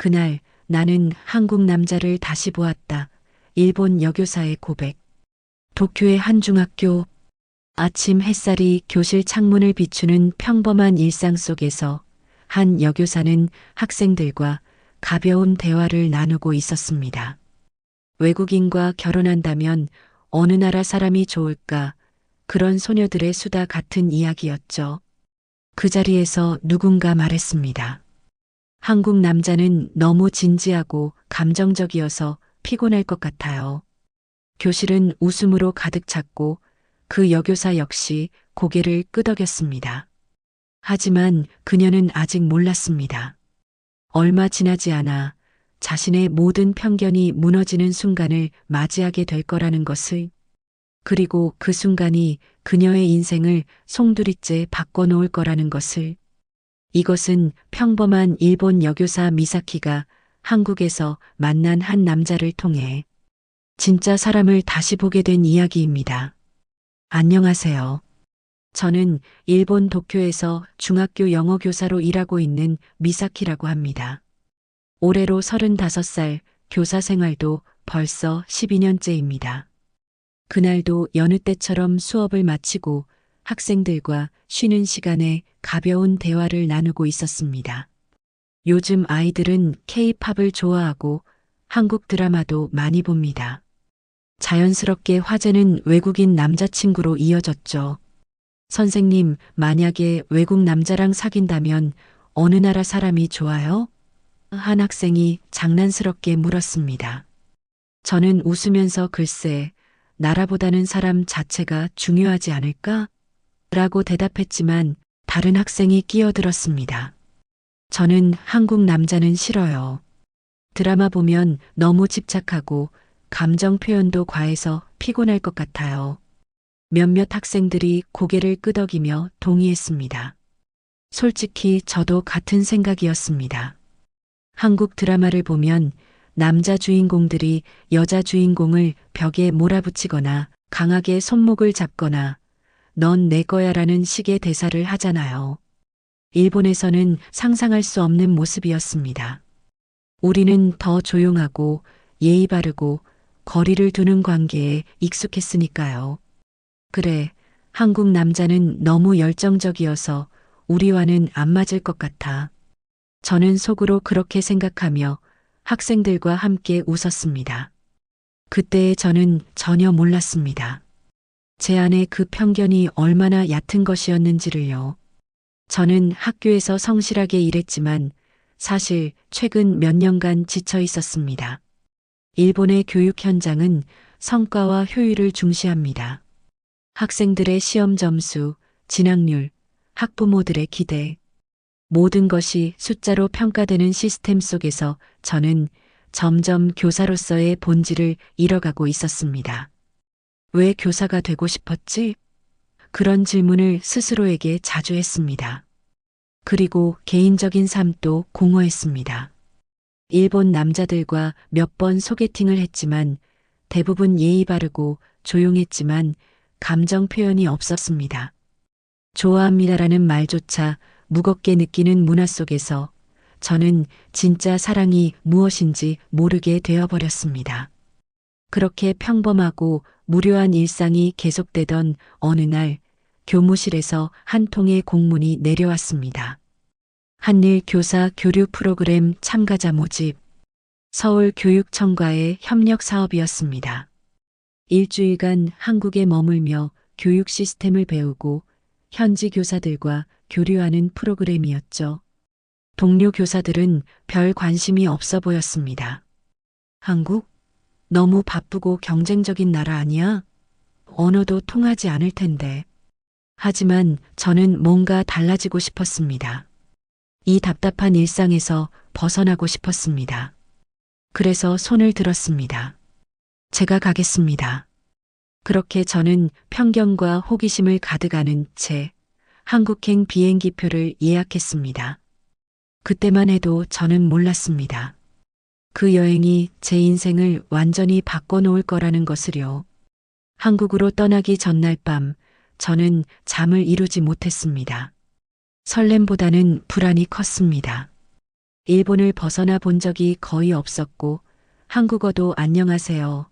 그날 나는 한국 남자를 다시 보았다. 일본 여교사의 고백. 도쿄의 한 중학교. 아침 햇살이 교실 창문을 비추는 평범한 일상 속에서 한 여교사는 학생들과 가벼운 대화를 나누고 있었습니다. 외국인과 결혼한다면 어느 나라 사람이 좋을까? 그런 소녀들의 수다 같은 이야기였죠. 그 자리에서 누군가 말했습니다. 한국 남자는 너무 진지하고 감정적이어서 피곤할 것 같아요. 교실은 웃음으로 가득 찼고 그 여교사 역시 고개를 끄덕였습니다. 하지만 그녀는 아직 몰랐습니다. 얼마 지나지 않아 자신의 모든 편견이 무너지는 순간을 맞이하게 될 거라는 것을, 그리고 그 순간이 그녀의 인생을 송두리째 바꿔놓을 거라는 것을. 이것은 평범한 일본 여교사 미사키가 한국에서 만난 한 남자를 통해 진짜 사람을 다시 보게 된 이야기입니다. 안녕하세요. 저는 일본 도쿄에서 중학교 영어 교사로 일하고 있는 미사키라고 합니다. 올해로 35살, 교사 생활도 벌써 12년째입니다. 그날도 여느 때처럼 수업을 마치고 학생들과 쉬는 시간에 가벼운 대화를 나누고 있었습니다. 요즘 아이들은 K-팝을 좋아하고 한국 드라마도 많이 봅니다. 자연스럽게 화제는 외국인 남자친구로 이어졌죠. 선생님, 만약에 외국 남자랑 사귄다면 어느 나라 사람이 좋아요? 한 학생이 장난스럽게 물었습니다. 저는 웃으면서 글쎄, 나라보다는 사람 자체가 중요하지 않을까? 라고 대답했지만 다른 학생이 끼어들었습니다. 저는 한국 남자는 싫어요. 드라마 보면 너무 집착하고 감정 표현도 과해서 피곤할 것 같아요. 몇몇 학생들이 고개를 끄덕이며 동의했습니다. 솔직히 저도 같은 생각이었습니다. 한국 드라마를 보면 남자 주인공들이 여자 주인공을 벽에 몰아붙이거나 강하게 손목을 잡거나 넌 내 거야라는 식의 대사를 하잖아요. 일본에서는 상상할 수 없는 모습이었습니다. 우리는 더 조용하고 예의 바르고 거리를 두는 관계에 익숙했으니까요. 그래, 한국 남자는 너무 열정적이어서 우리와는 안 맞을 것 같아. 저는 속으로 그렇게 생각하며 학생들과 함께 웃었습니다. 그때의 저는 전혀 몰랐습니다. 제 안에 그 편견이 얼마나 얕은 것이었는지를요. 저는 학교에서 성실하게 일했지만 사실 최근 몇 년간 지쳐 있었습니다. 일본의 교육 현장은 성과와 효율을 중시합니다. 학생들의 시험 점수, 진학률, 학부모들의 기대, 모든 것이 숫자로 평가되는 시스템 속에서 저는 점점 교사로서의 본질을 잃어가고 있었습니다. 왜 교사가 되고 싶었지? 그런 질문을 스스로에게 자주 했습니다. 그리고 개인적인 삶도 공허했습니다. 일본 남자들과 몇 번 소개팅을 했지만 대부분 예의 바르고 조용했지만 감정 표현이 없었습니다. 좋아합니다라는 말조차 무겁게 느끼는 문화 속에서 저는 진짜 사랑이 무엇인지 모르게 되어버렸습니다. 그렇게 평범하고 무료한 일상이 계속되던 어느 날 교무실에서 한 통의 공문이 내려왔습니다. 한일 교사 교류 프로그램 참가자 모집. 서울교육청과의 협력 사업이었습니다. 일주일간 한국에 머물며 교육 시스템을 배우고 현지 교사들과 교류하는 프로그램이었죠. 동료 교사들은 별 관심이 없어 보였습니다. 한국? 너무 바쁘고 경쟁적인 나라 아니야? 언어도 통하지 않을 텐데. 하지만 저는 뭔가 달라지고 싶었습니다. 이 답답한 일상에서 벗어나고 싶었습니다. 그래서 손을 들었습니다. 제가 가겠습니다. 그렇게 저는 편견과 호기심을 가득 안은 채 한국행 비행기표를 예약했습니다. 그때만 해도 저는 몰랐습니다. 그 여행이 제 인생을 완전히 바꿔놓을 거라는 것을요. 한국으로 떠나기 전날 밤 저는 잠을 이루지 못했습니다. 설렘보다는 불안이 컸습니다. 일본을 벗어나 본 적이 거의 없었고 한국어도 안녕하세요,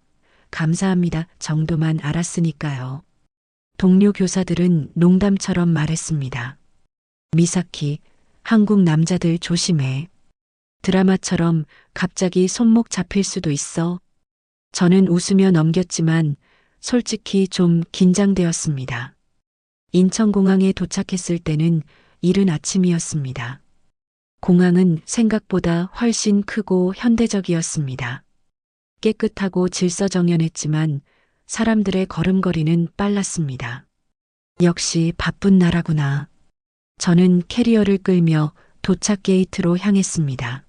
감사합니다 정도만 알았으니까요. 동료 교사들은 농담처럼 말했습니다. 미사키, 한국 남자들 조심해. 드라마처럼 갑자기 손목 잡힐 수도 있어. 저는 웃으며 넘겼지만 솔직히 좀 긴장되었습니다. 인천공항에 도착했을 때는 이른 아침이었습니다. 공항은 생각보다 훨씬 크고 현대적이었습니다. 깨끗하고 질서정연했지만 사람들의 걸음걸이는 빨랐습니다. 역시 바쁜 나라구나. 저는 캐리어를 끌며 도착 게이트로 향했습니다.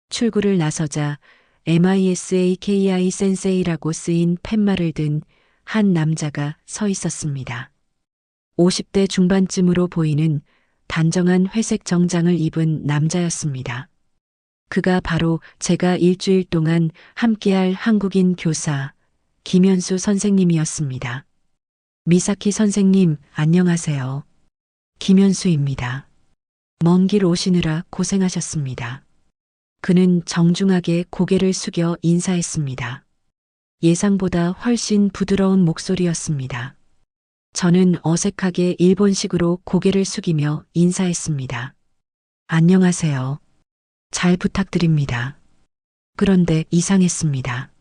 출구를 나서자 MISAKI 센세이라고 쓰인 팻말을 든 한 남자가 서 있었습니다. 50대 중반쯤으로 보이는 단정한 회색 정장을 입은 남자였습니다. 그가 바로 제가 일주일 동안 함께할 한국인 교사 김현수 선생님이었습니다. 미사키 선생님, 안녕하세요. 김현수입니다. 먼 길 오시느라 고생하셨습니다. 그는 정중하게 고개를 숙여 인사했습니다. 예상보다 훨씬 부드러운 목소리였습니다. 저는 어색하게 일본식으로 고개를 숙이며 인사했습니다. 안녕하세요. 잘 부탁드립니다. 그런데 이상했습니다.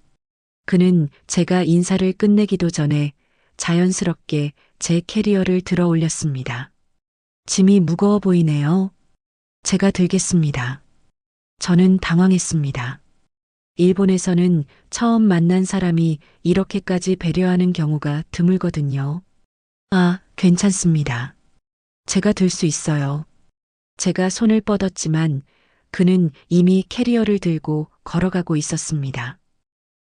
그는 제가 인사를 끝내기도 전에 자연스럽게 제 캐리어를 들어 올렸습니다. 짐이 무거워 보이네요. 제가 들겠습니다. 저는 당황했습니다. 일본에서는 처음 만난 사람이 이렇게까지 배려하는 경우가 드물거든요. 아, 괜찮습니다. 제가 들 수 있어요. 제가 손을 뻗었지만 그는 이미 캐리어를 들고 걸어가고 있었습니다.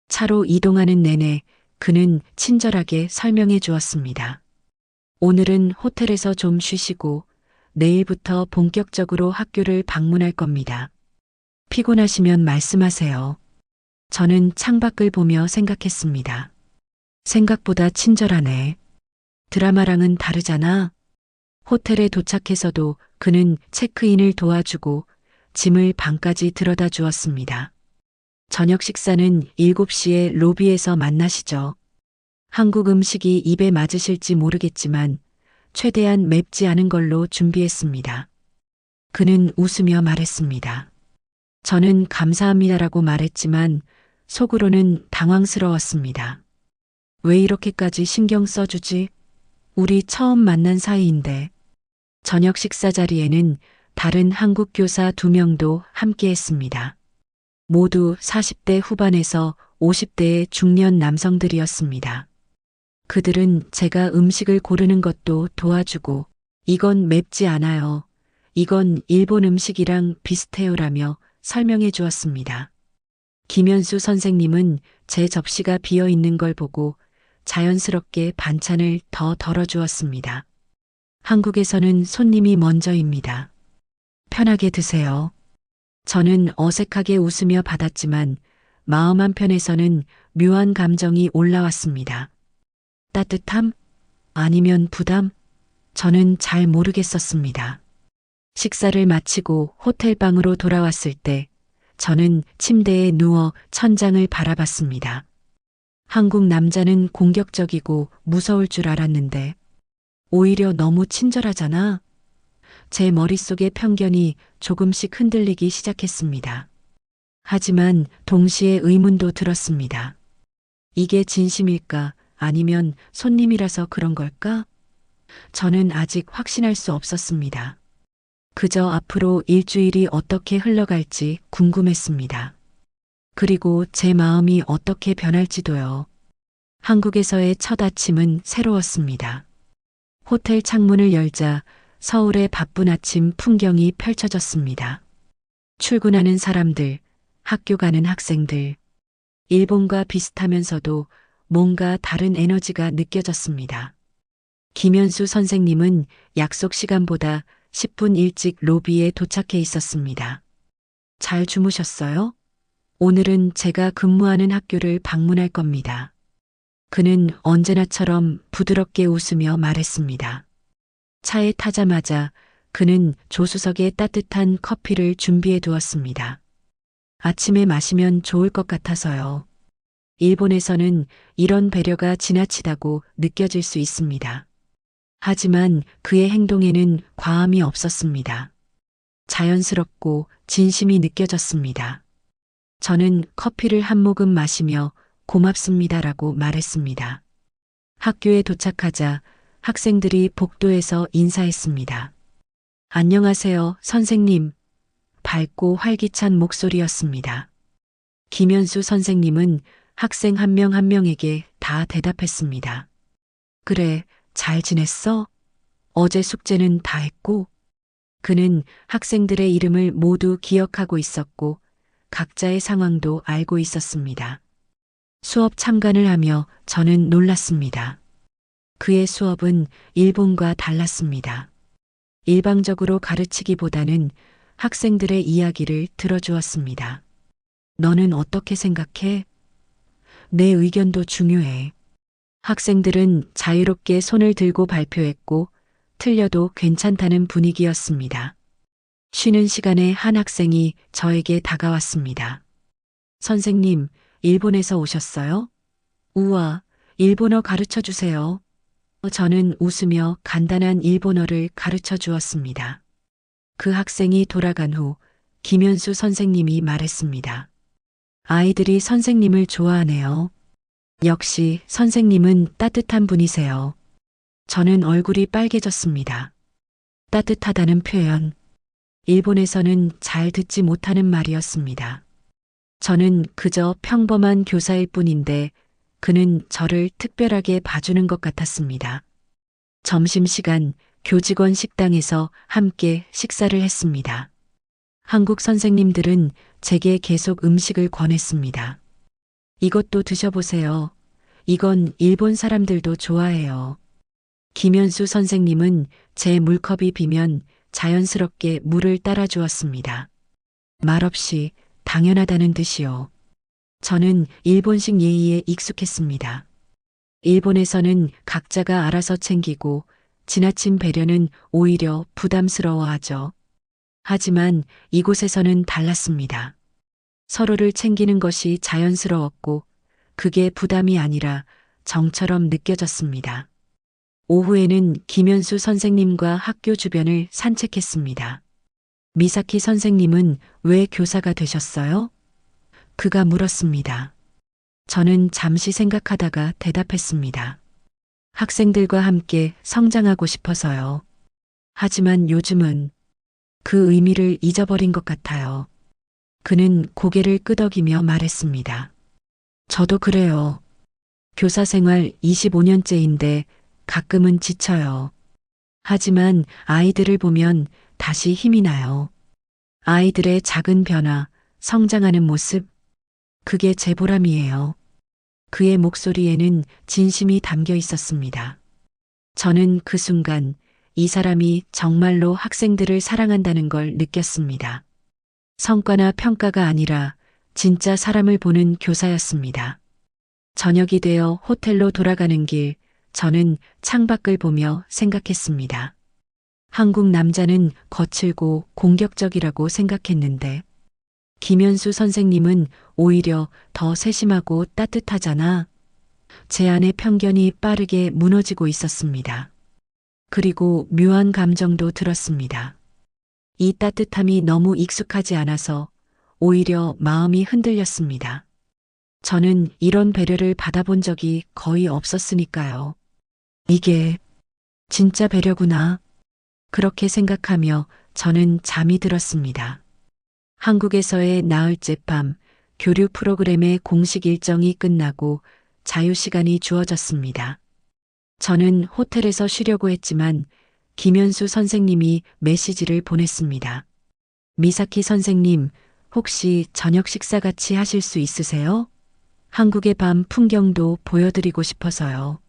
차로 이동하는 내내 그는 친절하게 설명해 주었습니다. 오늘은 호텔에서 좀 쉬시고 내일부터 본격적으로 학교를 방문할 겁니다. 피곤하시면 말씀하세요. 저는 창밖을 보며 생각했습니다. 생각보다 친절하네. 드라마랑은 다르잖아. 호텔에 도착해서도 그는 체크인을 도와주고 짐을 방까지 들여다 주었습니다. 저녁 식사는 7시에 로비에서 만나시죠. 한국 음식이 입에 맞으실지 모르겠지만 최대한 맵지 않은 걸로 준비했습니다. 그는 웃으며 말했습니다. 저는 감사합니다라고 말했지만 속으로는 당황스러웠습니다. 왜 이렇게까지 신경 써주지? 우리 처음 만난 사이인데. 저녁 식사 자리에는 다른 한국 교사 2명도 함께 했습니다. 모두 40대 후반에서 50대의 중년 남성들이었습니다. 그들은 제가 음식을 고르는 것도 도와주고 이건 맵지 않아요. 이건 일본 음식이랑 비슷해요라며 설명해 주었습니다. 김현수 선생님은 제 접시가 비어 있는 걸 보고 자연스럽게 반찬을 더 덜어주었습니다. 한국에서는 손님이 먼저입니다. 편하게 드세요. 저는 어색하게 웃으며 받았지만 마음 한편에서는 묘한 감정이 올라왔습니다. 따뜻함? 아니면 부담? 저는 잘 모르겠었습니다. 식사를 마치고 호텔 방으로 돌아왔을 때 저는 침대에 누워 천장을 바라봤습니다. 한국 남자는 공격적이고 무서울 줄 알았는데 오히려 너무 친절하잖아. 제 머릿속의 편견이 조금씩 흔들리기 시작했습니다. 하지만 동시에 의문도 들었습니다. 이게 진심일까? 아니면 손님이라서 그런 걸까? 저는 아직 확신할 수 없었습니다. 그저 앞으로 일주일이 어떻게 흘러갈지 궁금했습니다. 그리고 제 마음이 어떻게 변할지도요. 한국에서의 첫 아침은 새로웠습니다. 호텔 창문을 열자 서울의 바쁜 아침 풍경이 펼쳐졌습니다. 출근하는 사람들, 학교 가는 학생들, 일본과 비슷하면서도 뭔가 다른 에너지가 느껴졌습니다. 김현수 선생님은 약속 시간보다 10분 일찍 로비에 도착해 있었습니다. 잘 주무셨어요? 오늘은 제가 근무하는 학교를 방문할 겁니다. 그는 언제나처럼 부드럽게 웃으며 말했습니다. 차에 타자마자 그는 조수석에 따뜻한 커피를 준비해 두었습니다. 아침에 마시면 좋을 것 같아서요. 일본에서는 이런 배려가 지나치다고 느껴질 수 있습니다. 하지만 그의 행동에는 과함이 없었습니다. 자연스럽고 진심이 느껴졌습니다. 저는 커피를 한 모금 마시며 고맙습니다라고 말했습니다. 학교에 도착하자 학생들이 복도에서 인사했습니다. 안녕하세요, 선생님. 밝고 활기찬 목소리였습니다. 김현수 선생님은 학생 한 명 한 명에게 다 대답했습니다. 그래, 잘 지냈어? 어제 숙제는 다 했고? 그는 학생들의 이름을 모두 기억하고 있었고 각자의 상황도 알고 있었습니다. 수업 참관을 하며 저는 놀랐습니다. 그의 수업은 일본과 달랐습니다. 일방적으로 가르치기보다는 학생들의 이야기를 들어주었습니다. 너는 어떻게 생각해? 내 의견도 중요해. 학생들은 자유롭게 손을 들고 발표했고 틀려도 괜찮다는 분위기였습니다. 쉬는 시간에 한 학생이 저에게 다가왔습니다. 선생님, 일본에서 오셨어요? 우와, 일본어 가르쳐 주세요. 저는 웃으며 간단한 일본어를 가르쳐 주었습니다. 그 학생이 돌아간 후 김현수 선생님이 말했습니다. 아이들이 선생님을 좋아하네요. 역시 선생님은 따뜻한 분이세요. 저는 얼굴이 빨개졌습니다. 따뜻하다는 표현. 일본에서는 잘 듣지 못하는 말이었습니다. 저는 그저 평범한 교사일 뿐인데 그는 저를 특별하게 봐주는 것 같았습니다. 점심시간 교직원 식당에서 함께 식사를 했습니다. 한국 선생님들은 제게 계속 음식을 권했습니다. 이것도 드셔보세요. 이건 일본 사람들도 좋아해요. 김현수 선생님은 제 물컵이 비면 자연스럽게 물을 따라 주었습니다. 말없이 당연하다는 듯이요. 저는 일본식 예의에 익숙했습니다. 일본에서는 각자가 알아서 챙기고 지나친 배려는 오히려 부담스러워하죠. 하지만 이곳에서는 달랐습니다. 서로를 챙기는 것이 자연스러웠고 그게 부담이 아니라 정처럼 느껴졌습니다. 오후에는 김현수 선생님과 학교 주변을 산책했습니다. 미사키 선생님은 왜 교사가 되셨어요? 그가 물었습니다. 저는 잠시 생각하다가 대답했습니다. 학생들과 함께 성장하고 싶어서요. 하지만 요즘은 그 의미를 잊어버린 것 같아요. 그는 고개를 끄덕이며 말했습니다. 저도 그래요. 교사 생활 25년째인데 가끔은 지쳐요. 하지만 아이들을 보면 다시 힘이 나요. 아이들의 작은 변화, 성장하는 모습, 그게 제 보람이에요. 그의 목소리에는 진심이 담겨 있었습니다. 저는 그 순간 이 사람이 정말로 학생들을 사랑한다는 걸 느꼈습니다. 성과나 평가가 아니라 진짜 사람을 보는 교사였습니다. 저녁이 되어 호텔로 돌아가는 길, 저는 창밖을 보며 생각했습니다. 한국 남자는 거칠고 공격적이라고 생각했는데 김현수 선생님은 오히려 더 세심하고 따뜻하잖아. 제 안의 편견이 빠르게 무너지고 있었습니다. 그리고 묘한 감정도 들었습니다. 이 따뜻함이 너무 익숙하지 않아서 오히려 마음이 흔들렸습니다. 저는 이런 배려를 받아본 적이 거의 없었으니까요. 이게 진짜 배려구나. 그렇게 생각하며 저는 잠이 들었습니다. 한국에서의 나흘째 밤 교류 프로그램의 공식 일정이 끝나고 자유시간이 주어졌습니다. 저는 호텔에서 쉬려고 했지만 김현수 선생님이 메시지를 보냈습니다. 미사키 선생님, 혹시 저녁 식사 같이 하실 수 있으세요? 한국의 밤 풍경도 보여드리고 싶어서요.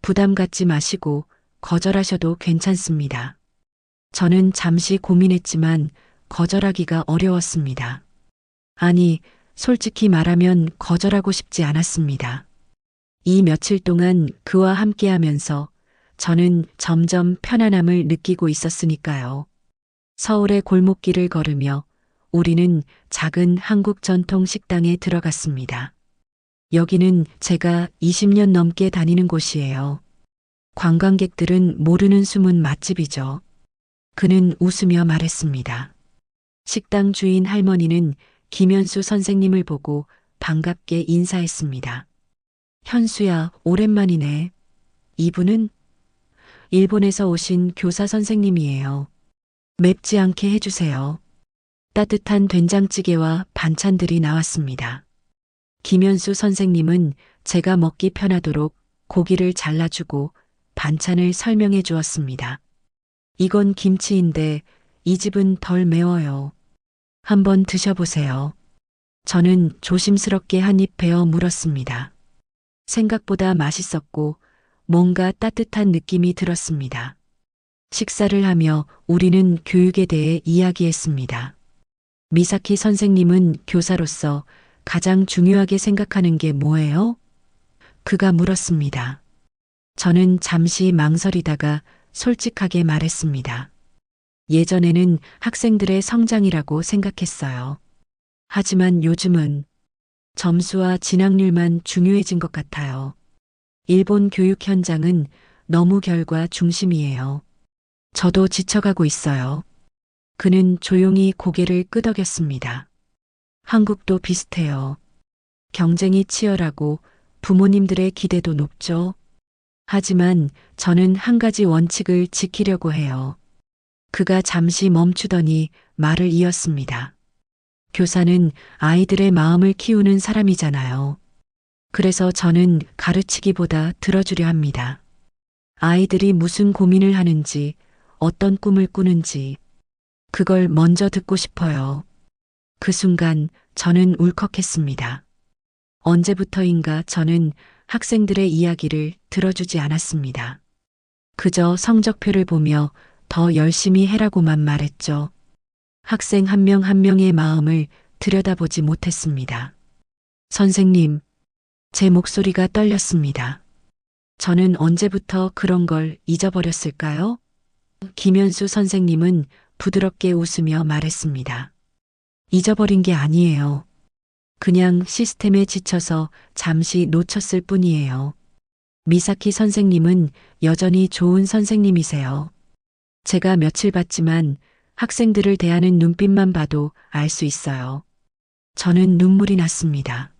부담 갖지 마시고 거절하셔도 괜찮습니다. 저는 잠시 고민했지만 거절하기가 어려웠습니다. 아니, 솔직히 말하면 거절하고 싶지 않았습니다. 이 며칠 동안 그와 함께하면서 저는 점점 편안함을 느끼고 있었으니까요. 서울의 골목길을 걸으며 우리는 작은 한국 전통 식당에 들어갔습니다. 여기는 제가 20년 넘게 다니는 곳이에요. 관광객들은 모르는 숨은 맛집이죠. 그는 웃으며 말했습니다. 식당 주인 할머니는 김현수 선생님을 보고 반갑게 인사했습니다. 현수야, 오랜만이네. 이분은 일본에서 오신 교사 선생님이에요. 맵지 않게 해주세요. 따뜻한 된장찌개와 반찬들이 나왔습니다. 김현수 선생님은 제가 먹기 편하도록 고기를 잘라주고 반찬을 설명해 주었습니다. 이건 김치인데 이 집은 덜 매워요. 한번 드셔보세요. 저는 조심스럽게 한 입 베어 물었습니다. 생각보다 맛있었고 뭔가 따뜻한 느낌이 들었습니다. 식사를 하며 우리는 교육에 대해 이야기했습니다. 미사키 선생님은 교사로서 가장 중요하게 생각하는 게 뭐예요? 그가 물었습니다. 저는 잠시 망설이다가 솔직하게 말했습니다. 예전에는 학생들의 성장이라고 생각했어요. 하지만 요즘은 점수와 진학률만 중요해진 것 같아요. 일본 교육 현장은 너무 결과 중심이에요. 저도 지쳐가고 있어요. 그는 조용히 고개를 끄덕였습니다. 한국도 비슷해요. 경쟁이 치열하고 부모님들의 기대도 높죠. 하지만 저는 한 가지 원칙을 지키려고 해요. 그가 잠시 멈추더니 말을 이었습니다. 교사는 아이들의 마음을 키우는 사람이잖아요. 그래서 저는 가르치기보다 들어주려 합니다. 아이들이 무슨 고민을 하는지, 어떤 꿈을 꾸는지, 그걸 먼저 듣고 싶어요. 그 순간 저는 울컥했습니다. 언제부터인가 저는 학생들의 이야기를 들어주지 않았습니다. 그저 성적표를 보며 더 열심히 해라고만 말했죠. 학생 한 명 한 명의 마음을 들여다보지 못했습니다. 선생님, 제 목소리가 떨렸습니다. 저는 언제부터 그런 걸 잊어버렸을까요? 김현수 선생님은 부드럽게 웃으며 말했습니다. 잊어버린 게 아니에요. 그냥 시스템에 지쳐서 잠시 놓쳤을 뿐이에요. 미사키 선생님은 여전히 좋은 선생님이세요. 제가 며칠 봤지만 학생들을 대하는 눈빛만 봐도 알 수 있어요. 저는 눈물이 났습니다.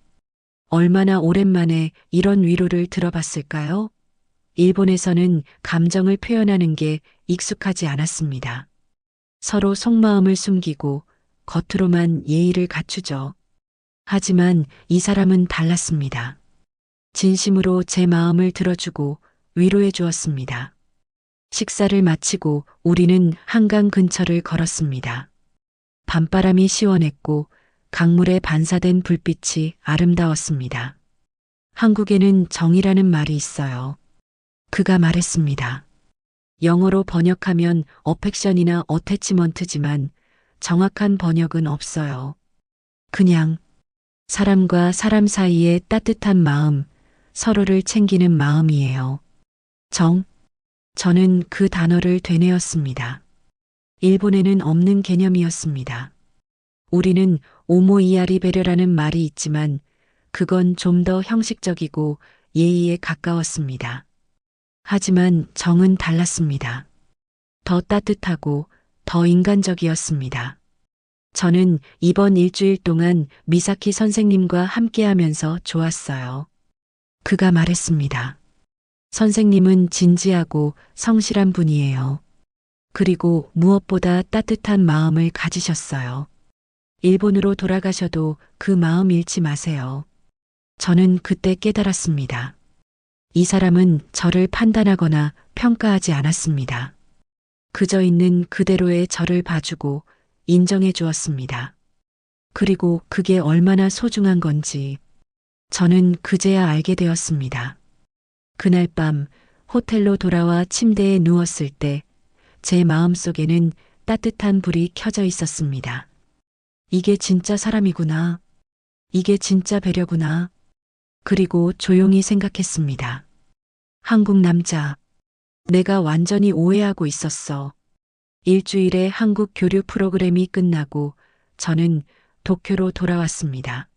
얼마나 오랜만에 이런 위로를 들어봤을까요? 일본에서는 감정을 표현하는 게 익숙하지 않았습니다. 서로 속마음을 숨기고 겉으로만 예의를 갖추죠. 하지만 이 사람은 달랐습니다. 진심으로 제 마음을 들어주고 위로해 주었습니다. 식사를 마치고 우리는 한강 근처를 걸었습니다. 밤바람이 시원했고 강물에 반사된 불빛이 아름다웠습니다. 한국에는 정이라는 말이 있어요. 그가 말했습니다. 영어로 번역하면 어펙션이나 어태치먼트지만 정확한 번역은 없어요. 그냥 사람과 사람 사이의 따뜻한 마음, 서로를 챙기는 마음이에요. 저는 그 단어를 되뇌었습니다. 일본에는 없는 개념이었습니다. 우리는 오모이야리 배려라는 말이 있지만 그건 좀 더 형식적이고 예의에 가까웠습니다. 하지만 정은 달랐습니다. 더 따뜻하고 더 인간적이었습니다. 저는 이번 일주일 동안 미사키 선생님과 함께하면서 좋았어요. 그가 말했습니다. 선생님은 진지하고 성실한 분이에요. 그리고 무엇보다 따뜻한 마음을 가지셨어요. 일본으로 돌아가셔도 그 마음 잃지 마세요. 저는 그때 깨달았습니다. 이 사람은 저를 판단하거나 평가하지 않았습니다. 그저 있는 그대로의 저를 봐주고 인정해 주었습니다. 그리고 그게 얼마나 소중한 건지 저는 그제야 알게 되었습니다. 그날 밤 호텔로 돌아와 침대에 누웠을 때 제 마음속에는 따뜻한 불이 켜져 있었습니다. 이게 진짜 사람이구나. 이게 진짜 배려구나. 그리고 조용히 생각했습니다. 한국 남자. 내가 완전히 오해하고 있었어. 일주일의 한국 교류 프로그램이 끝나고 저는 도쿄로 돌아왔습니다.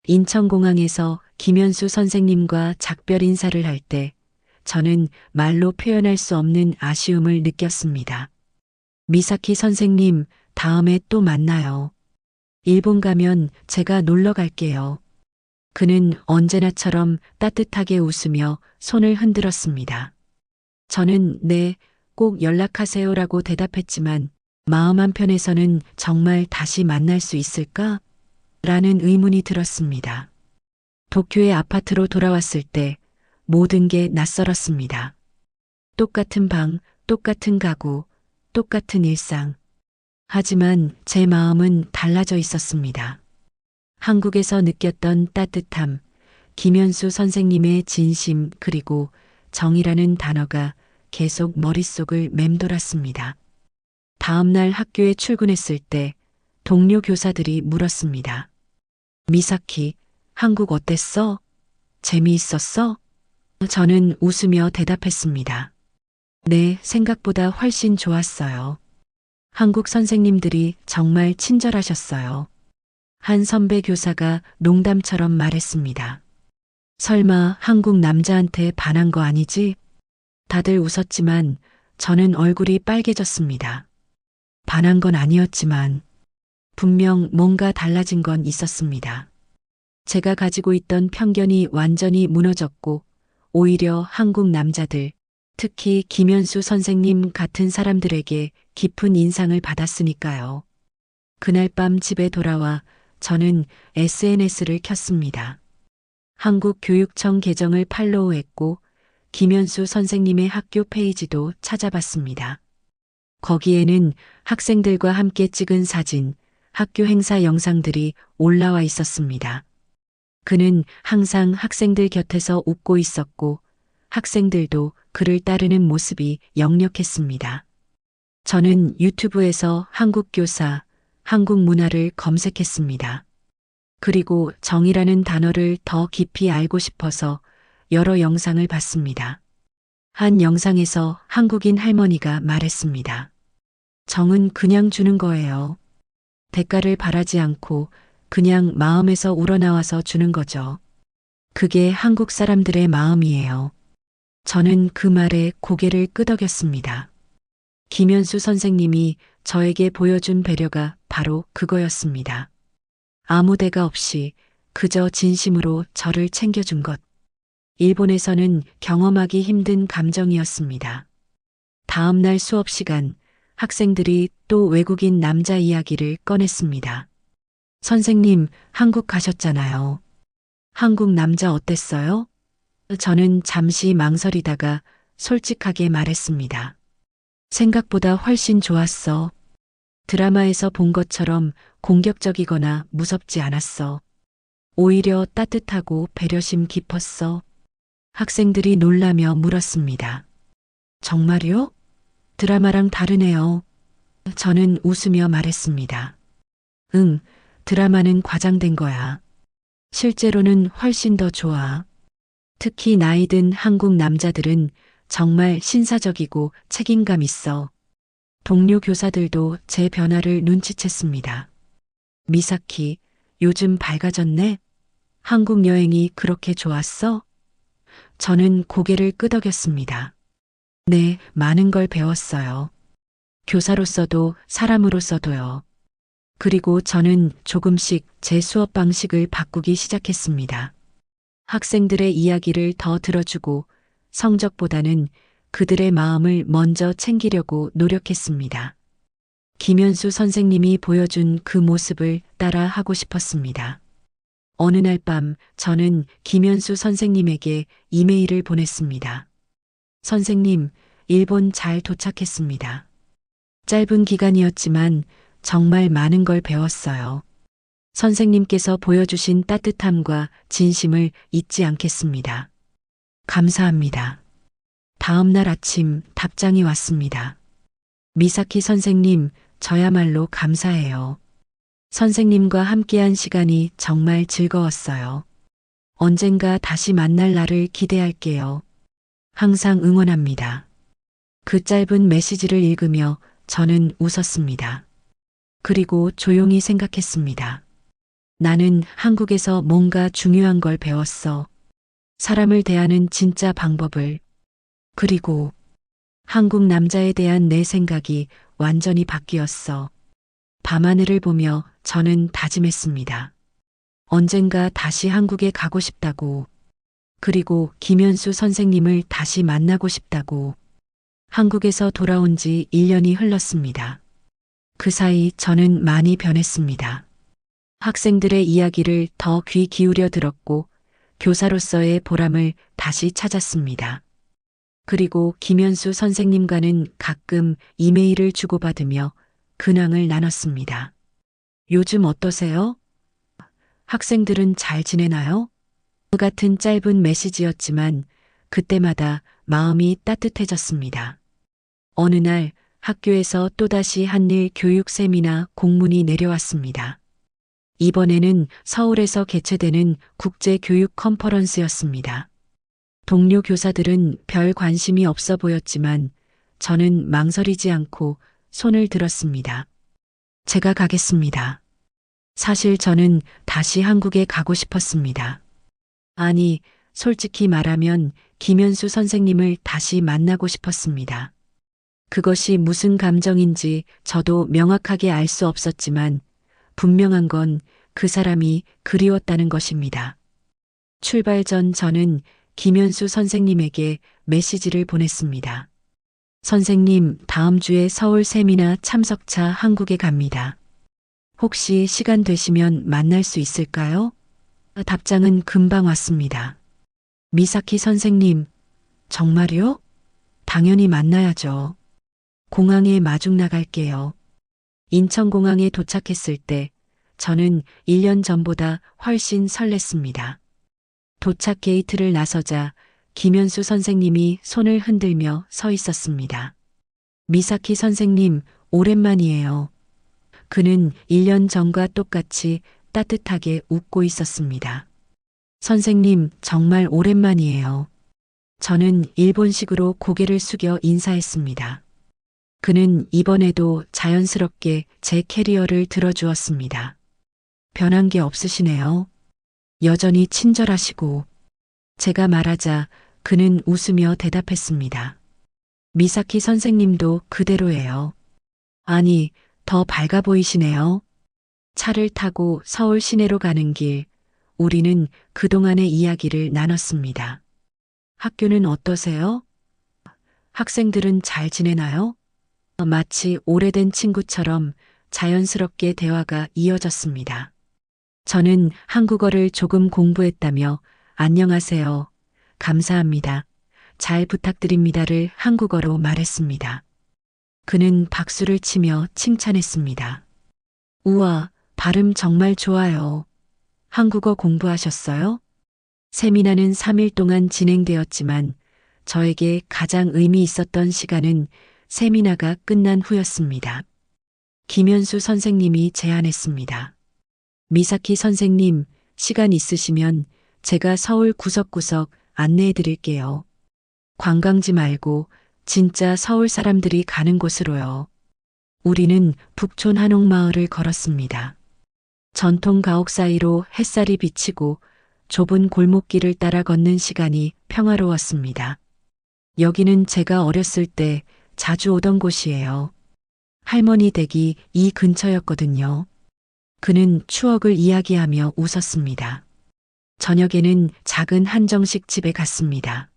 인천공항에서 김현수 선생님과 작별 인사를 할 때 저는 말로 표현할 수 없는 아쉬움을 느꼈습니다. 미사키 선생님, 다음에 또 만나요. 일본 가면 제가 놀러 갈게요. 그는 언제나처럼 따뜻하게 웃으며 손을 흔들었습니다. 저는 네, 꼭 연락하세요라고 대답했지만 마음 한편에서는 정말 다시 만날 수 있을까? 라는 의문이 들었습니다. 도쿄의 아파트로 돌아왔을 때 모든 게 낯설었습니다. 똑같은 방, 똑같은 가구, 똑같은 일상. 하지만 제 마음은 달라져 있었습니다. 한국에서 느꼈던 따뜻함, 김현수 선생님의 진심 그리고 정이라는 단어가 계속 머릿속을 맴돌았습니다. 다음 날 학교에 출근했을 때 동료 교사들이 물었습니다. 미사키, 한국 어땠어? 재미있었어? 저는 웃으며 대답했습니다. 네, 생각보다 훨씬 좋았어요. 한국 선생님들이 정말 친절하셨어요. 한 선배 교사가 농담처럼 말했습니다. 설마 한국 남자한테 반한 거 아니지? 다들 웃었지만 저는 얼굴이 빨개졌습니다. 반한 건 아니었지만 분명 뭔가 달라진 건 있었습니다. 제가 가지고 있던 편견이 완전히 무너졌고 오히려 한국 남자들, 특히 김현수 선생님 같은 사람들에게 깊은 인상을 받았으니까요. 그날 밤 집에 돌아와 저는 SNS를 켰습니다. 한국교육청 계정을 팔로우했고 김현수 선생님의 학교 페이지도 찾아봤습니다. 거기에는 학생들과 함께 찍은 사진, 학교 행사 영상들이 올라와 있었습니다. 그는 항상 학생들 곁에서 웃고 있었고 학생들도 그를 따르는 모습이 역력했습니다. 저는 유튜브에서 한국 교사, 한국 문화를 검색했습니다. 그리고 정이라는 단어를 더 깊이 알고 싶어서 여러 영상을 봤습니다. 한 영상에서 한국인 할머니가 말했습니다. 정은 그냥 주는 거예요. 대가를 바라지 않고 그냥 마음에서 우러나와서 주는 거죠. 그게 한국 사람들의 마음이에요. 저는 그 말에 고개를 끄덕였습니다. 김현수 선생님이 저에게 보여준 배려가 바로 그거였습니다. 아무 대가 없이 그저 진심으로 저를 챙겨준 것. 일본에서는 경험하기 힘든 감정이었습니다. 다음 날 수업 시간 학생들이 또 외국인 남자 이야기를 꺼냈습니다. 선생님, 한국 가셨잖아요. 한국 남자 어땠어요? 저는 잠시 망설이다가 솔직하게 말했습니다. 생각보다 훨씬 좋았어. 드라마에서 본 것처럼 공격적이거나 무섭지 않았어. 오히려 따뜻하고 배려심 깊었어. 학생들이 놀라며 물었습니다. 정말요? 드라마랑 다르네요. 저는 웃으며 말했습니다. 응, 드라마는 과장된 거야. 실제로는 훨씬 더 좋아. 특히 나이 든 한국 남자들은 정말 신사적이고 책임감 있어. 동료 교사들도 제 변화를 눈치챘습니다. 미사키, 요즘 밝아졌네? 한국 여행이 그렇게 좋았어? 저는 고개를 끄덕였습니다. 네, 많은 걸 배웠어요. 교사로서도 사람으로서도요. 그리고 저는 조금씩 제 수업 방식을 바꾸기 시작했습니다. 학생들의 이야기를 더 들어주고 성적보다는 그들의 마음을 먼저 챙기려고 노력했습니다. 김현수 선생님이 보여준 그 모습을 따라 하고 싶었습니다. 어느 날 밤 저는 김현수 선생님에게 이메일을 보냈습니다. 선생님, 일본 잘 도착했습니다. 짧은 기간이었지만 정말 많은 걸 배웠어요. 선생님께서 보여주신 따뜻함과 진심을 잊지 않겠습니다. 감사합니다. 다음 날 아침 답장이 왔습니다. 미사키 선생님, 저야말로 감사해요. 선생님과 함께한 시간이 정말 즐거웠어요. 언젠가 다시 만날 날을 기대할게요. 항상 응원합니다. 그 짧은 메시지를 읽으며 저는 웃었습니다. 그리고 조용히 생각했습니다. 나는 한국에서 뭔가 중요한 걸 배웠어. 사람을 대하는 진짜 방법을. 그리고 한국 남자에 대한 내 생각이 완전히 바뀌었어. 밤하늘을 보며 저는 다짐했습니다. 언젠가 다시 한국에 가고 싶다고. 그리고 김현수 선생님을 다시 만나고 싶다고. 한국에서 돌아온 지 1년이 흘렀습니다. 그 사이 저는 많이 변했습니다. 학생들의 이야기를 더 귀 기울여 들었고 교사로서의 보람을 다시 찾았습니다. 그리고 김현수 선생님과는 가끔 이메일을 주고받으며 근황을 나눴습니다. 요즘 어떠세요? 학생들은 잘 지내나요? 같은 짧은 메시지였지만 그때마다 마음이 따뜻해졌습니다. 어느 날 학교에서 또다시 한일 교육 세미나 공문이 내려왔습니다. 이번에는 서울에서 개최되는 국제교육 컨퍼런스였습니다. 동료 교사들은 별 관심이 없어 보였지만 저는 망설이지 않고 손을 들었습니다. 제가 가겠습니다. 사실 저는 다시 한국에 가고 싶었습니다. 아니, 솔직히 말하면 김현수 선생님을 다시 만나고 싶었습니다. 그것이 무슨 감정인지 저도 명확하게 알 수 없었지만 분명한 건 그 사람이 그리웠다는 것입니다. 출발 전 저는 김현수 선생님에게 메시지를 보냈습니다. 선생님, 다음 주에 서울 세미나 참석차 한국에 갑니다. 혹시 시간 되시면 만날 수 있을까요? 답장은 금방 왔습니다. 미사키 선생님, 정말요? 당연히 만나야죠. 공항에 마중 나갈게요. 인천공항에 도착했을 때 저는 1년 전보다 훨씬 설렜습니다. 도착 게이트를 나서자 김현수 선생님이 손을 흔들며 서 있었습니다. 미사키 선생님, 오랜만이에요. 그는 1년 전과 똑같이 따뜻하게 웃고 있었습니다. 선생님, 정말 오랜만이에요. 저는 일본식으로 고개를 숙여 인사했습니다. 그는 이번에도 자연스럽게 제 캐리어를 들어주었습니다. 변한 게 없으시네요. 여전히 친절하시고. 제가 말하자 그는 웃으며 대답했습니다. 미사키 선생님도 그대로예요. 아니, 더 밝아 보이시네요. 차를 타고 서울 시내로 가는 길, 우리는 그동안의 이야기를 나눴습니다. 학교는 어떠세요? 학생들은 잘 지내나요? 마치 오래된 친구처럼 자연스럽게 대화가 이어졌습니다. 저는 한국어를 조금 공부했다며 안녕하세요. 감사합니다. 잘 부탁드립니다를 한국어로 말했습니다. 그는 박수를 치며 칭찬했습니다. 우와, 발음 정말 좋아요. 한국어 공부하셨어요? 세미나는 3일 동안 진행되었지만 저에게 가장 의미 있었던 시간은 세미나가 끝난 후였습니다. 김현수 선생님이 제안했습니다. 미사키 선생님, 시간 있으시면 제가 서울 구석구석 안내해 드릴게요. 관광지 말고 진짜 서울 사람들이 가는 곳으로요. 우리는 북촌 한옥마을을 걸었습니다. 전통 가옥 사이로 햇살이 비치고 좁은 골목길을 따라 걷는 시간이 평화로웠습니다. 여기는 제가 어렸을 때 자주 오던 곳이에요. 할머니 댁이 이 근처였거든요. 그는 추억을 이야기하며 웃었습니다. 저녁에는 작은 한정식 집에 갔습니다.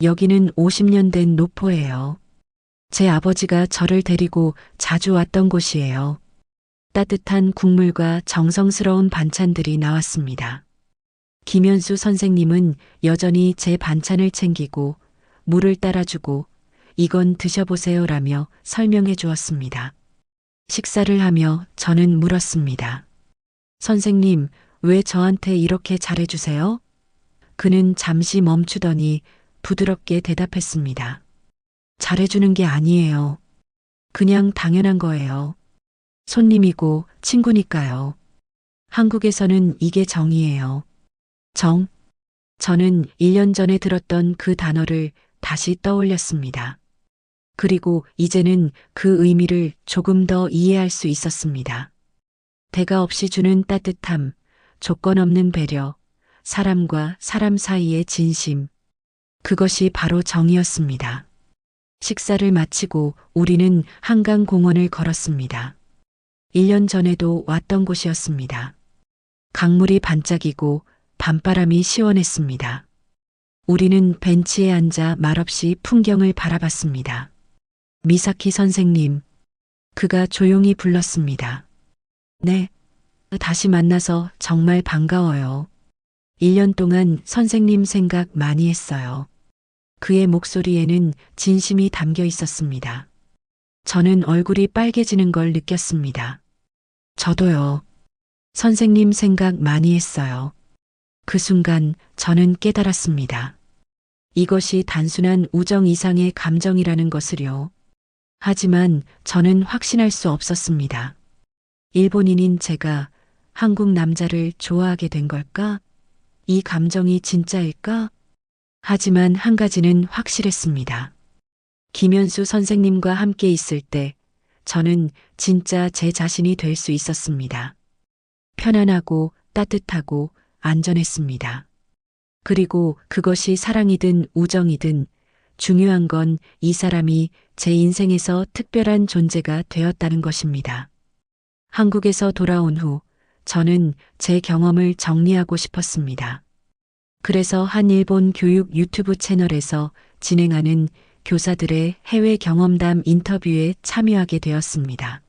여기는 50년 된 노포예요. 제 아버지가 저를 데리고 자주 왔던 곳이에요. 따뜻한 국물과 정성스러운 반찬들이 나왔습니다. 김현수 선생님은 여전히 제 반찬을 챙기고 물을 따라주고 이건 드셔보세요라며 설명해 주었습니다. 식사를 하며 저는 물었습니다. 선생님, 왜 저한테 이렇게 잘해주세요? 그는 잠시 멈추더니 부드럽게 대답했습니다. 잘해주는 게 아니에요. 그냥 당연한 거예요. 손님이고 친구니까요. 한국에서는 이게 정이에요. 정? 저는 1년 전에 들었던 그 단어를 다시 떠올렸습니다. 그리고 이제는 그 의미를 조금 더 이해할 수 있었습니다. 대가 없이 주는 따뜻함, 조건 없는 배려, 사람과 사람 사이의 진심. 그것이 바로 정이었습니다. 식사를 마치고 우리는 한강공원을 걸었습니다. 1년 전에도 왔던 곳이었습니다. 강물이 반짝이고 밤바람이 시원했습니다. 우리는 벤치에 앉아 말없이 풍경을 바라봤습니다. 미사키 선생님, 그가 조용히 불렀습니다. 네, 다시 만나서 정말 반가워요. 1년 동안 선생님 생각 많이 했어요. 그의 목소리에는 진심이 담겨 있었습니다. 저는 얼굴이 빨개지는 걸 느꼈습니다. 저도요. 선생님 생각 많이 했어요. 그 순간 저는 깨달았습니다. 이것이 단순한 우정 이상의 감정이라는 것을요. 하지만 저는 확신할 수 없었습니다. 일본인인 제가 한국 남자를 좋아하게 된 걸까? 이 감정이 진짜일까? 하지만 한 가지는 확실했습니다. 김현수 선생님과 함께 있을 때 저는 진짜 제 자신이 될 수 있었습니다. 편안하고 따뜻하고 안전했습니다. 그리고 그것이 사랑이든 우정이든 중요한 건 이 사람이 제 인생에서 특별한 존재가 되었다는 것입니다. 한국에서 돌아온 후 저는 제 경험을 정리하고 싶었습니다. 그래서 한 일본 교육 유튜브 채널에서 진행하는 교사들의 해외 경험담 인터뷰에 참여하게 되었습니다.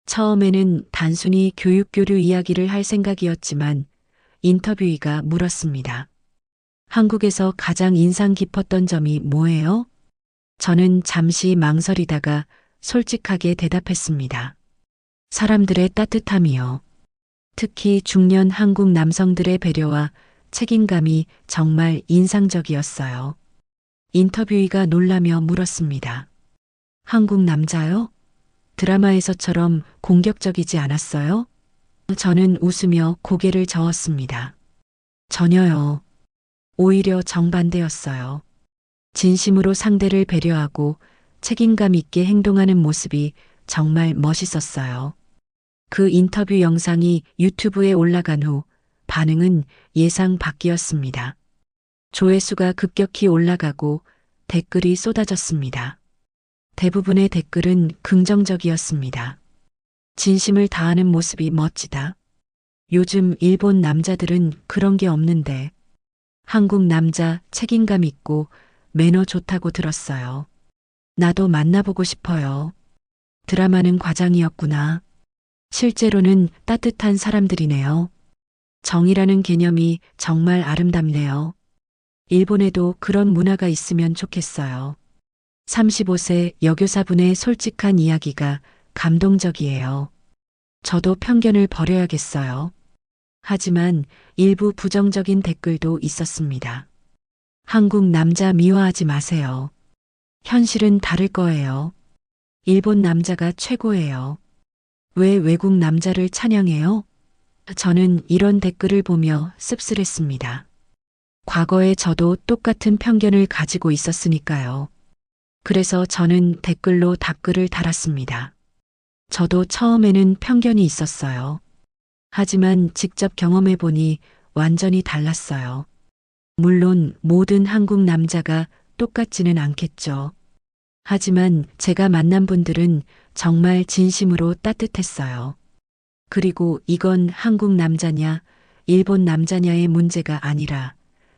처음에는 단순히 교육 교류 이야기를 할 생각이었지만 인터뷰이가 물었습니다. 한국에서 가장 인상 깊었던 점이 뭐예요? 저는 잠시 망설이다가 솔직하게 대답했습니다. 사람들의 따뜻함이요. 특히 중년 한국 남성들의 배려와 책임감이 정말 인상적이었어요. 인터뷰이가 놀라며 물었습니다. 한국 남자요? 드라마에서처럼 공격적이지 않았어요? 저는 웃으며 고개를 저었습니다. 전혀요. 오히려 정반대였어요. 진심으로 상대를 배려하고 책임감 있게 행동하는 모습이 정말 멋있었어요. 그 인터뷰 영상이 유튜브에 올라간 후 반응은 예상 밖이었습니다. 조회수가 급격히 올라가고 댓글이 쏟아졌습니다. 대부분의 댓글은 긍정적이었습니다. 진심을 다하는 모습이 멋지다. 요즘 일본 남자들은 그런 게 없는데 한국 남자 책임감 있고 매너 좋다고 들었어요. 나도 만나보고 싶어요. 드라마는 과장이었구나. 실제로는 따뜻한 사람들이네요. 정이라는 개념이 정말 아름답네요. 일본에도 그런 문화가 있으면 좋겠어요. 35세 여교사분의 솔직한 이야기가 감동적이에요. 저도 편견을 버려야겠어요. 하지만 일부 부정적인 댓글도 있었습니다. 한국 남자 미워하지 마세요. 현실은 다를 거예요. 일본 남자가 최고예요. 왜 외국 남자를 찬양해요? 저는 이런 댓글을 보며 씁쓸했습니다. 과거에 저도 똑같은 편견을 가지고 있었으니까요. 그래서 저는 댓글로 답글을 달았습니다. 저도 처음에는 편견이 있었어요. 하지만 직접 경험해보니 완전히 달랐어요. 물론 모든 한국 남자가 똑같지는 않겠죠. 하지만 제가 만난 분들은 정말 진심으로 따뜻했어요. 그리고 이건 한국 남자냐, 일본 남자냐의 문제가 아니라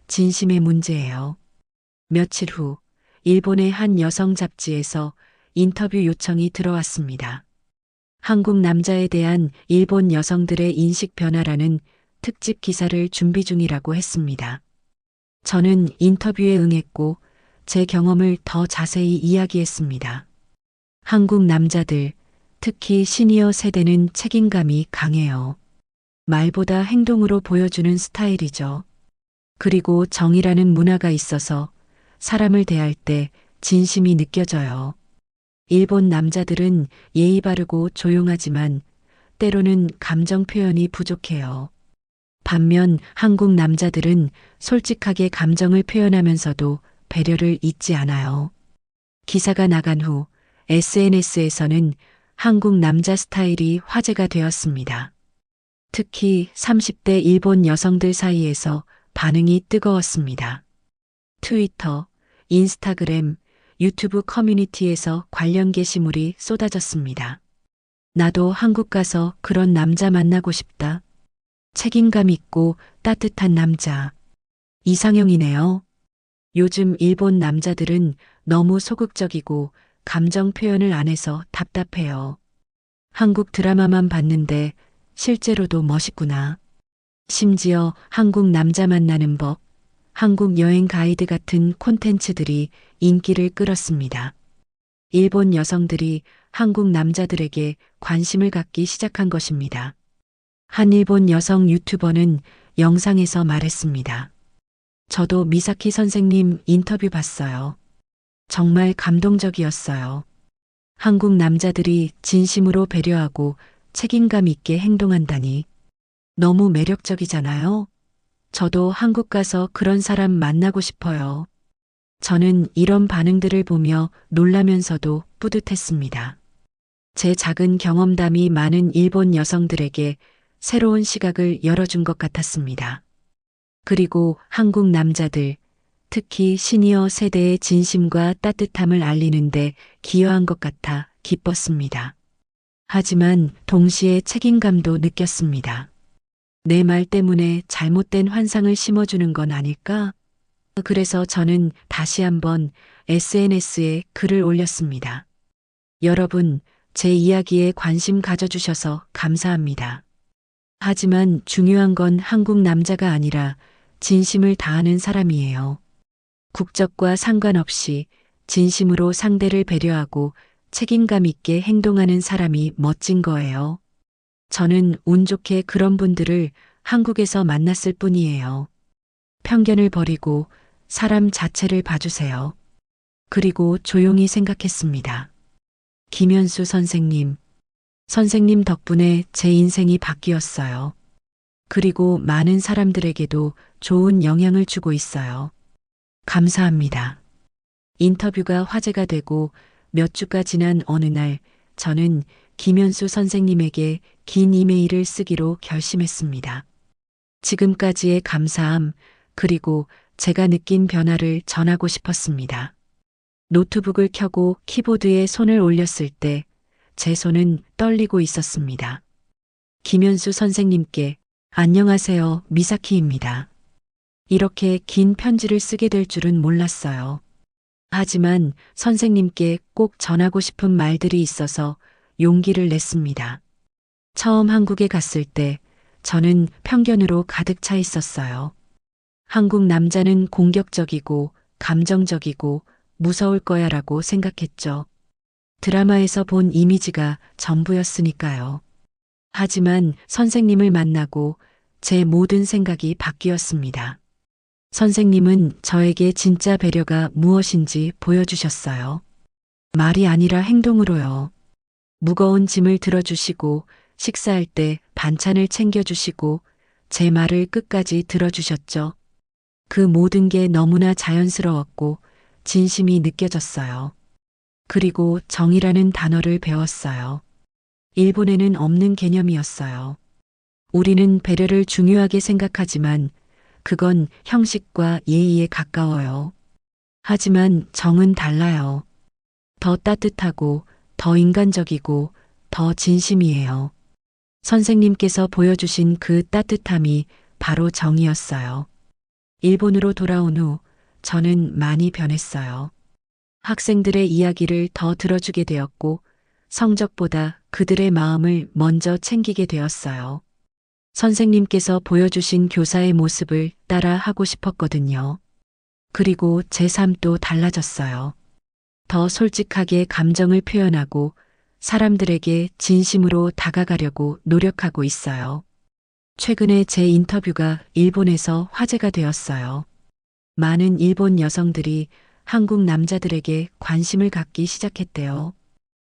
진심의 문제예요. 며칠 후 일본의 한 여성 잡지에서 인터뷰 요청이 들어왔습니다. 한국 남자에 대한 일본 여성들의 인식 변화라는 특집 기사를 준비 중이라고 했습니다. 저는 인터뷰에 응했고 제 경험을 더 자세히 이야기했습니다. 한국 남자들, 특히 시니어 세대는 책임감이 강해요. 말보다 행동으로 보여주는 스타일이죠. 그리고 정이라는 문화가 있어서 사람을 대할 때 진심이 느껴져요. 일본 남자들은 예의 바르고 조용하지만 때로는 감정 표현이 부족해요. 반면 한국 남자들은 솔직하게 감정을 표현하면서도 배려를 잊지 않아요. 기사가 나간 후 SNS에서는 한국 남자 스타일이 화제가 되었습니다. 특히 30대 일본 여성들 사이에서 반응이 뜨거웠습니다. 트위터, 인스타그램, 유튜브 커뮤니티에서 관련 게시물이 쏟아졌습니다. 나도 한국 가서 그런 남자 만나고 싶다. 책임감 있고 따뜻한 남자. 이상형이네요. 요즘 일본 남자들은 너무 소극적이고 감정 표현을 안 해서 답답해요. 한국 드라마만 봤는데 실제로도 멋있구나. 심지어 한국 남자 만나는 법, 한국 여행 가이드 같은 콘텐츠들이 인기를 끌었습니다. 일본 여성들이 한국 남자들에게 관심을 갖기 시작한 것입니다. 한 일본 여성 유튜버는 영상에서 말했습니다. 저도 미사키 선생님 인터뷰 봤어요. 정말 감동적이었어요. 한국 남자들이 진심으로 배려하고 책임감 있게 행동한다니 너무 매력적이잖아요. 저도 한국 가서 그런 사람 만나고 싶어요. 저는 이런 반응들을 보며 놀라면서도 뿌듯했습니다. 제 작은 경험담이 많은 일본 여성들에게 새로운 시각을 열어준 것 같았습니다. 그리고 한국 남자들, 특히 시니어 세대의 진심과 따뜻함을 알리는데 기여한 것 같아 기뻤습니다. 하지만 동시에 책임감도 느꼈습니다. 내 말 때문에 잘못된 환상을 심어주는 건 아닐까? 그래서 저는 다시 한번 SNS에 글을 올렸습니다. 여러분, 제 이야기에 관심 가져주셔서 감사합니다. 하지만 중요한 건 한국 남자가 아니라 진심을 다하는 사람이에요. 국적과 상관없이 진심으로 상대를 배려하고 책임감 있게 행동하는 사람이 멋진 거예요. 저는 운 좋게 그런 분들을 한국에서 만났을 뿐이에요. 편견을 버리고 사람 자체를 봐주세요. 그리고 조용히 생각했습니다. 김현수 선생님. 선생님 덕분에 제 인생이 바뀌었어요. 그리고 많은 사람들에게도 좋은 영향을 주고 있어요. 감사합니다. 인터뷰가 화제가 되고 몇 주가 지난 어느 날 저는 김현수 선생님에게 긴 이메일을 쓰기로 결심했습니다. 지금까지의 감사함, 그리고 제가 느낀 변화를 전하고 싶었습니다. 노트북을 켜고 키보드에 손을 올렸을 때 제 손은 떨리고 있었습니다. 김현수 선생님께 안녕하세요, 미사키입니다. 이렇게 긴 편지를 쓰게 될 줄은 몰랐어요. 하지만 선생님께 꼭 전하고 싶은 말들이 있어서 용기를 냈습니다. 처음 한국에 갔을 때 저는 편견으로 가득 차 있었어요. 한국 남자는 공격적이고 감정적이고 무서울 거야 라고 생각했죠. 드라마에서 본 이미지가 전부였으니까요. 하지만 선생님을 만나고 제 모든 생각이 바뀌었습니다. 선생님은 저에게 진짜 배려가 무엇인지 보여주셨어요. 말이 아니라 행동으로요. 무거운 짐을 들어주시고 식사할 때 반찬을 챙겨주시고 제 말을 끝까지 들어주셨죠. 그 모든 게 너무나 자연스러웠고 진심이 느껴졌어요. 그리고 정이라는 단어를 배웠어요. 일본에는 없는 개념이었어요. 우리는 배려를 중요하게 생각하지만 그건 형식과 예의에 가까워요. 하지만 정은 달라요. 더 따뜻하고 더 인간적이고 더 진심이에요. 선생님께서 보여주신 그 따뜻함이 바로 정이었어요. 일본으로 돌아온 후 저는 많이 변했어요. 학생들의 이야기를 더 들어주게 되었고 성적보다 그들의 마음을 먼저 챙기게 되었어요. 선생님께서 보여주신 교사의 모습을 따라 하고 싶었거든요. 그리고 제 삶도 달라졌어요. 더 솔직하게 감정을 표현하고 사람들에게 진심으로 다가가려고 노력하고 있어요. 최근에 제 인터뷰가 일본에서 화제가 되었어요. 많은 일본 여성들이 한국 남자들에게 관심을 갖기 시작했대요.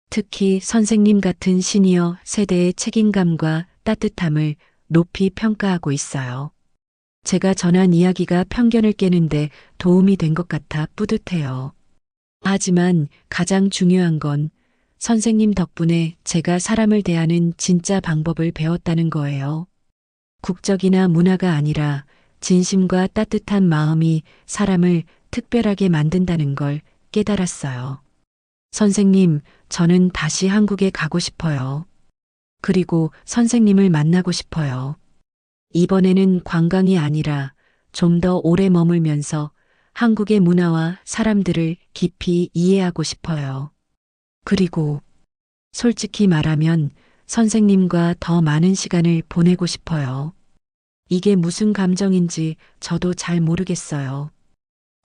특히 선생님 같은 시니어 세대의 책임감과 따뜻함을 높이 평가하고 있어요. 제가 전한 이야기가 편견을 깨는데 도움이 된 것 같아 뿌듯해요. 하지만 가장 중요한 건 선생님 덕분에 제가 사람을 대하는 진짜 방법을 배웠다는 거예요. 국적이나 문화가 아니라 진심과 따뜻한 마음이 사람을 특별하게 만든다는 걸 깨달았어요. 선생님, 저는 다시 한국에 가고 싶어요. 그리고 선생님을 만나고 싶어요. 이번에는 관광이 아니라 좀 더 오래 머물면서 한국의 문화와 사람들을 깊이 이해하고 싶어요. 그리고 솔직히 말하면 선생님과 더 많은 시간을 보내고 싶어요. 이게 무슨 감정인지 저도 잘 모르겠어요.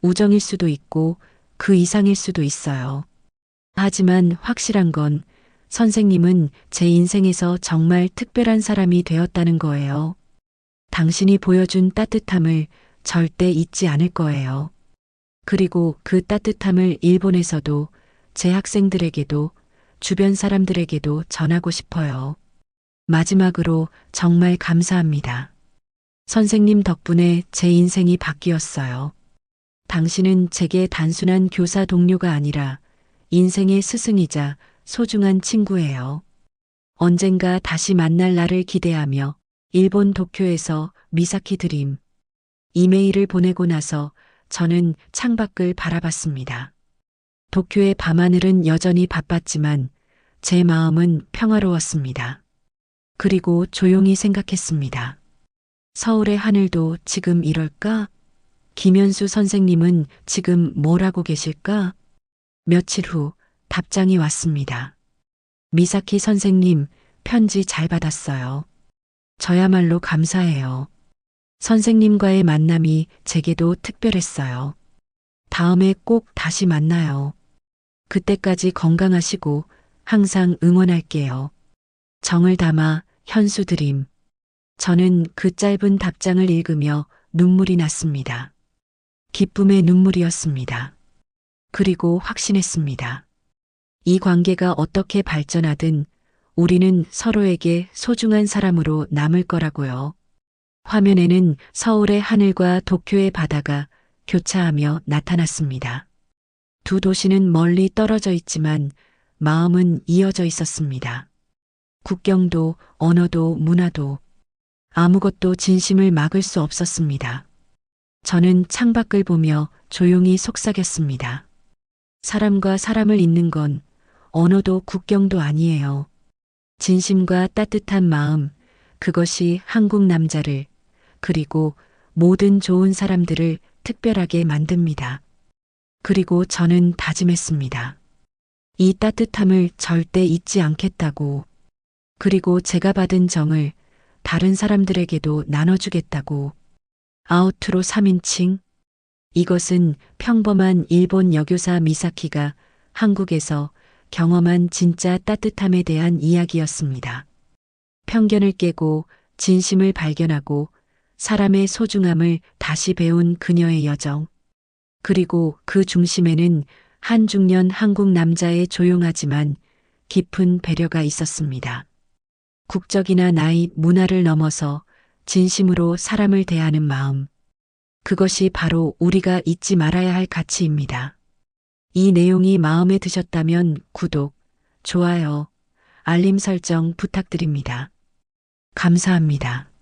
우정일 수도 있고 그 이상일 수도 있어요. 하지만 확실한 건 선생님은 제 인생에서 정말 특별한 사람이 되었다는 거예요. 당신이 보여준 따뜻함을 절대 잊지 않을 거예요. 그리고 그 따뜻함을 일본에서도 제 학생들에게도 주변 사람들에게도 전하고 싶어요. 마지막으로 정말 감사합니다. 선생님 덕분에 제 인생이 바뀌었어요. 당신은 제게 단순한 교사 동료가 아니라 인생의 스승이자 소중한 친구예요. 언젠가 다시 만날 날을 기대하며 일본 도쿄에서 미사키 드림. 이메일을 보내고 나서 저는 창밖을 바라봤습니다. 도쿄의 밤하늘은 여전히 바빴지만 제 마음은 평화로웠습니다. 그리고 조용히 생각했습니다. 서울의 하늘도 지금 이럴까? 김현수 선생님은 지금 뭘 하고 계실까? 며칠 후 답장이 왔습니다. 미사키 선생님, 편지 잘 받았어요. 저야말로 감사해요. 선생님과의 만남이 제게도 특별했어요. 다음에 꼭 다시 만나요. 그때까지 건강하시고 항상 응원할게요. 정을 담아 현수 드림. 저는 그 짧은 답장을 읽으며 눈물이 났습니다. 기쁨의 눈물이었습니다. 그리고 확신했습니다. 이 관계가 어떻게 발전하든 우리는 서로에게 소중한 사람으로 남을 거라고요. 화면에는 서울의 하늘과 도쿄의 바다가 교차하며 나타났습니다. 두 도시는 멀리 떨어져 있지만 마음은 이어져 있었습니다. 국경도 언어도 문화도 아무것도 진심을 막을 수 없었습니다. 저는 창밖을 보며 조용히 속삭였습니다. 사람과 사람을 잇는 건 언어도 국경도 아니에요. 진심과 따뜻한 마음, 그것이 한국 남자를 그리고 모든 좋은 사람들을 특별하게 만듭니다. 그리고 저는 다짐했습니다. 이 따뜻함을 절대 잊지 않겠다고. 그리고 제가 받은 정을 다른 사람들에게도 나눠주겠다고. 아우트로 3인칭. 이것은 평범한 일본 여교사 미사키가 한국에서 경험한 진짜 따뜻함에 대한 이야기였습니다. 편견을 깨고 진심을 발견하고 사람의 소중함을 다시 배운 그녀의 여정. 그리고 그 중심에는 한 중년 한국 남자의 조용하지만 깊은 배려가 있었습니다. 국적이나 나이, 문화를 넘어서 진심으로 사람을 대하는 마음. 그것이 바로 우리가 잊지 말아야 할 가치입니다. 이 내용이 마음에 드셨다면 구독, 좋아요, 알림 설정 부탁드립니다. 감사합니다.